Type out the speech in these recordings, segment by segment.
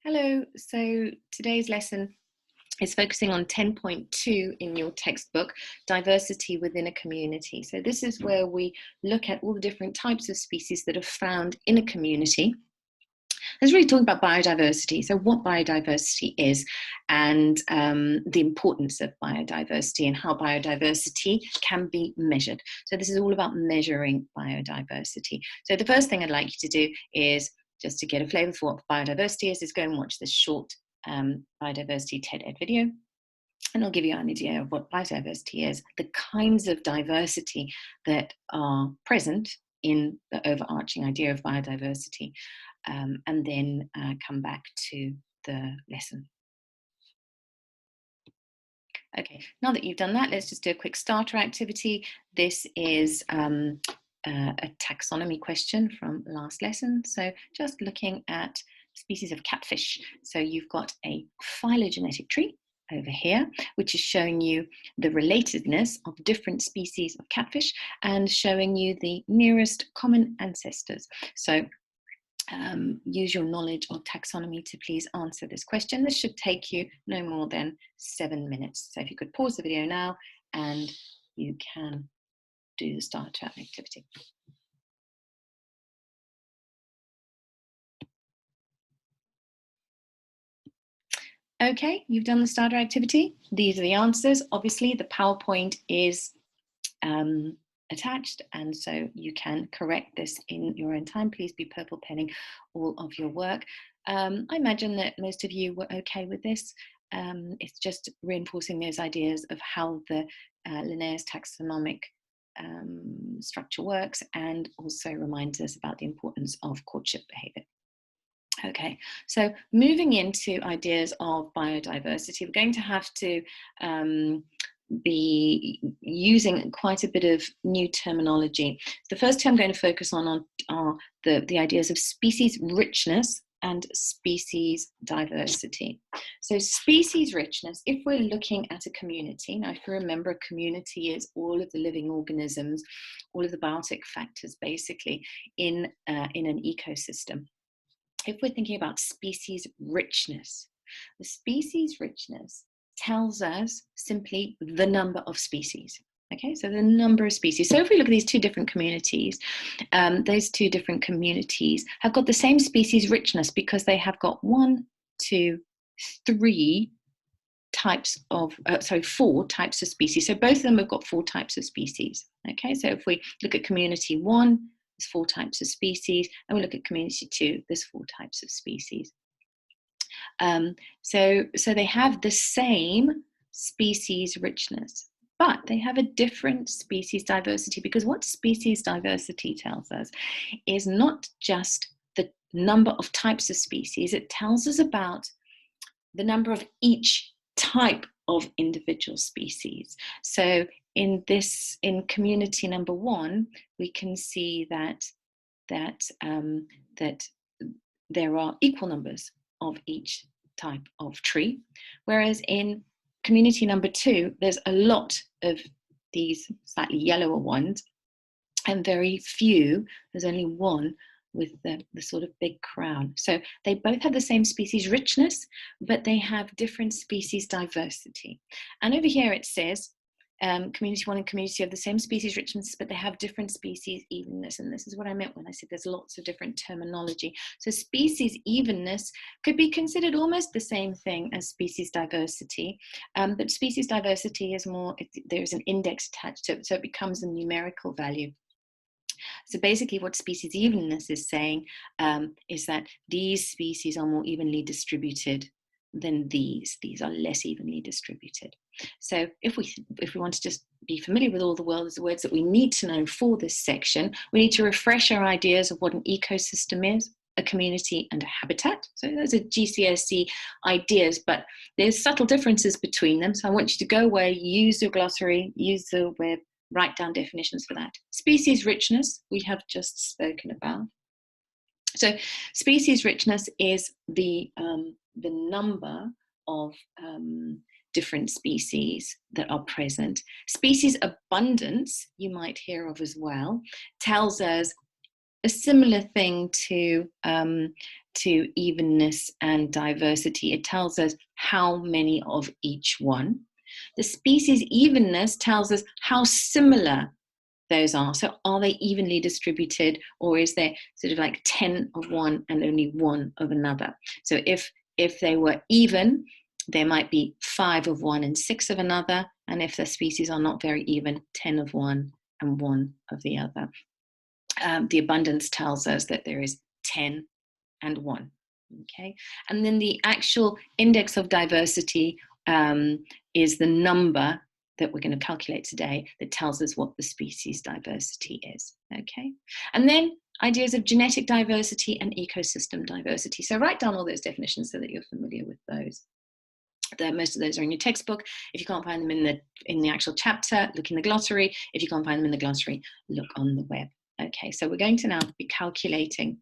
Hello, so today's lesson is focusing on 10.2 in your textbook, diversity within a community. So this is where we look at all the different types of species that are found in a community. It's really talking about biodiversity, so what biodiversity is and the importance of biodiversity and how biodiversity can be measured. So this is all about measuring biodiversity. So the first thing I'd like you to do is, just to get a flavour for what biodiversity is go and watch this short biodiversity TED Ed video, and it'll give you an idea of what biodiversity is, the kinds of diversity that are present in the overarching idea of biodiversity, and then come back to the lesson. Okay, now that you've done that, let's just do a quick starter activity. This is a taxonomy question from last lesson. So just looking at species of catfish. So you've got a phylogenetic tree over here, which is showing you the relatedness of different species of catfish and showing you the nearest common ancestors. So use your knowledge of taxonomy to please answer this question. This should take you no more than 7 minutes. So if you could pause the video now and you can do the starter activity. Okay, you've done the starter activity. These are the answers. Obviously, the PowerPoint is attached, and so you can correct this in your own time. Please be purple penning all of your work. I imagine that most of you were okay with this. It's just reinforcing those ideas of how the Linnaeus taxonomic structure works, and also reminds us about the importance of courtship behavior. Okay, so moving into ideas of biodiversity, we're going to have to be using quite a bit of new terminology. The first two I'm going to focus on are the ideas of species richness and species diversity. So species richness, if we're looking at a community, now if you remember, a community is all of the living organisms, all of the biotic factors basically in an ecosystem. If we're thinking about species richness, the species richness tells us simply the number of species. Okay, so the number of species. So if we look at these two different communities, those two different communities have got the same species richness because they have got 1, 2, 3 types of, four types of species. So both of them have got 4 types of species. Okay, so if we look at community 1, there's 4 types of species, and we look at community 2, there's 4 types of species. So they have the same species richness, but they have a different species diversity, because what species diversity tells us is not just the number of types of species, it tells us about the number of each type of individual species. So in community number 1, we can see that there are equal numbers of each type of tree, whereas in community number 2, there's a lot of these slightly yellower ones, and very few, there's only one with the sort of big crown. So they both have the same species richness, but they have different species diversity. And over here it says community 1 and community 2 have the same species richness, but they have different species evenness. And this is what I meant when I said there's lots of different terminology. So species evenness could be considered almost the same thing as species diversity, but species diversity is more, there's an index attached to it, so it becomes a numerical value. So basically what species evenness is saying is that these species are more evenly distributed than these are less evenly distributed. So if we want to just be familiar with all the words that we need to know for this section, we need to refresh our ideas of what an ecosystem is, a community and a habitat. So those are GCSE ideas, but there's subtle differences between them. So I want you to go away, use your glossary, use the web, write down definitions for that. Species richness, we have just spoken about. So species richness is the number of different species that are present. Species abundance, you might hear of as well, tells us a similar thing to to evenness and diversity, it tells us how many of each one. The species evenness tells us how similar those are. So are they evenly distributed, or is there sort of like 10 of one and only 1 of another? So if they were even, there might be 5 of one and 6 of another. And if the species are not very even, 10 of one and 1 of the other. The abundance tells us that there is 10 and 1. Okay, and then the actual index of diversity is the number that we're going to calculate today that tells us what the species diversity is. Okay, and then ideas of genetic diversity and ecosystem diversity. So write down all those definitions so that you're familiar with those. Most of those are in your textbook. If you can't find them in the actual chapter, look in the glossary. If you can't find them in the glossary, look on the web. Okay, so we're going to now be calculating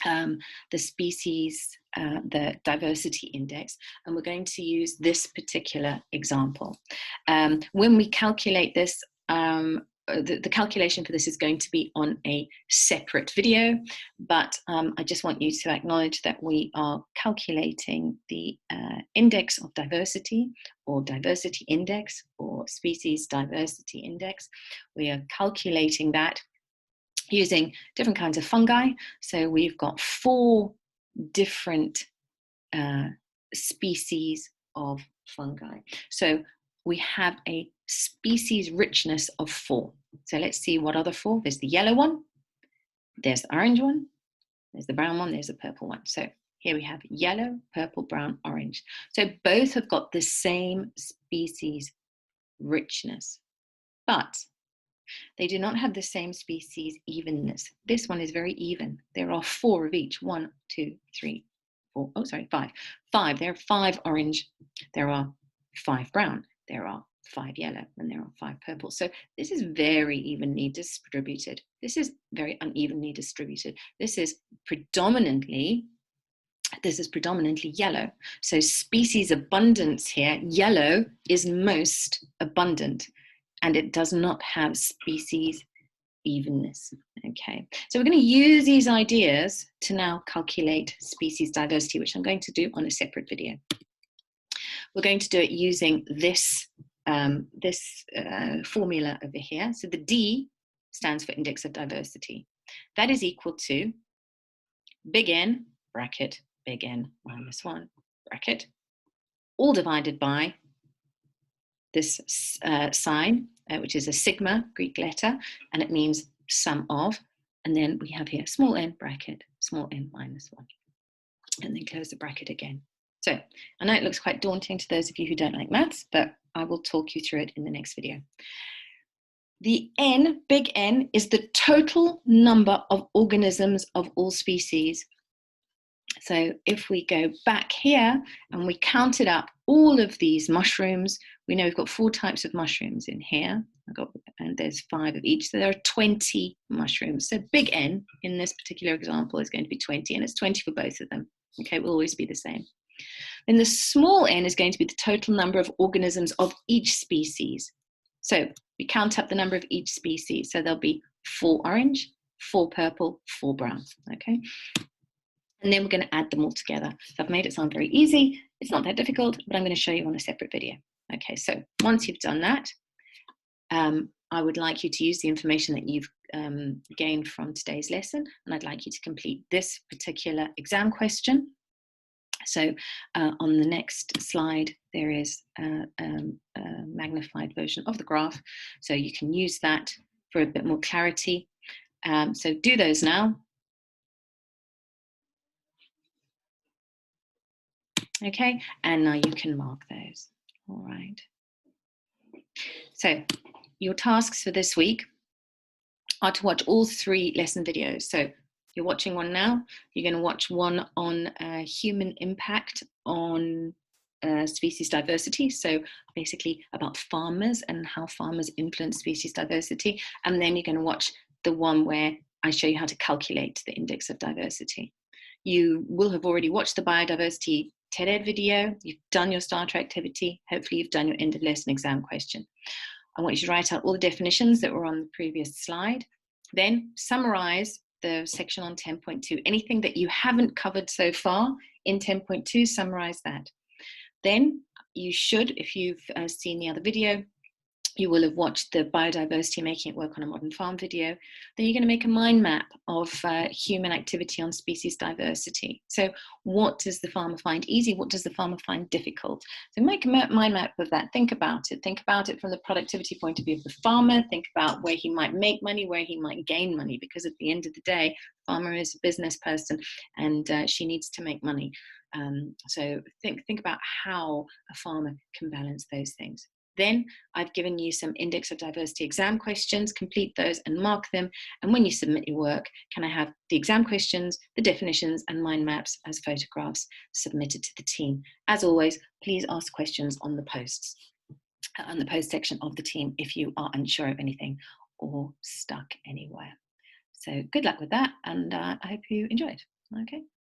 the species, the diversity index, and we're going to use this particular example. When we calculate this, the calculation for this is going to be on a separate video, but I just want you to acknowledge that we are calculating the index of diversity, or diversity index, or species diversity index. We are calculating that using different kinds of fungi. So we've got 4 different species of fungi. So we have a species richness of 4. So let's see what other 4. There's the yellow one, there's the orange one, there's the brown one, there's the purple one. So here we have yellow, purple, brown, orange. So both have got the same species richness, but they do not have the same species evenness. This one is very even. There are 4 of each. 1, 2, 3, 4. Oh, sorry, 5. 5. There are 5 orange. There are 5 brown. There are 5 yellow, and there are 5 purple. So this is very evenly distributed. This is very unevenly distributed. This is predominantly yellow. So species abundance here, yellow is most abundant, and it does not have species evenness. Okay, so we're going to use these ideas to now calculate species diversity, which I'm going to do on a separate video. We're going to do it using this formula over here. So the D stands for index of diversity. That is equal to big N bracket big N minus 1 bracket, all divided by this sign, which is a sigma Greek letter, and it means sum of, and then we have here small n bracket small n minus 1, and then close the bracket again. So I know it looks quite daunting to those of you who don't like maths, but I will talk you through it in the next video. The N, big N, is the total number of organisms of all species. So if we go back here and we counted up all of these mushrooms, we know we've got 4 types of mushrooms in here. And there's 5 of each, so there are 20 mushrooms. So big N in this particular example is going to be 20, and it's 20 for both of them. Okay, it will always be the same. Then the small n is going to be the total number of organisms of each species. So we count up the number of each species. So there'll be 4 orange, 4 purple, 4 brown. Okay. And then we're going to add them all together. So I've made it sound very easy. It's not that difficult, but I'm going to show you on a separate video. Okay, so once you've done that, I would like you to use the information that you've gained from today's lesson, and I'd like you to complete this particular exam question. So on the next slide, there is a magnified version of the graph, so you can use that for a bit more clarity. So do those now. Okay, and now you can mark those. All right. So your tasks for this week are to watch all 3 lesson videos. So you're watching one now. You're going to watch one on human impact on species diversity. So basically about farmers and how farmers influence species diversity. And then you're going to watch the one where I show you how to calculate the index of diversity. You will have already watched the biodiversity TED-Ed video. You've done your starter activity. Hopefully you've done your end of lesson exam question. I want you to write out all the definitions that were on the previous slide. Then summarize the section on 10.2. Anything that you haven't covered so far in 10.2, summarize that. Then you should, if you've seen the other video, you will have watched the biodiversity making it work on a modern farm video. Then you're going to make a mind map of human activity on species diversity. So what does the farmer find easy? What does the farmer find difficult? So make a mind map of that. Think about it. Think about it from the productivity point of view of the farmer. Think about where he might make money, where he might gain money, because at the end of the day, the farmer is a business person and she needs to make money. So think about how a farmer can balance those things. Then I've given you some index of diversity exam questions, complete those and mark them. And when you submit your work, can I have the exam questions, the definitions and mind maps as photographs submitted to the team? As always, please ask questions on the posts, on the post section of the team if you are unsure of anything or stuck anywhere. So good luck with that, and I hope you enjoy it. Okay.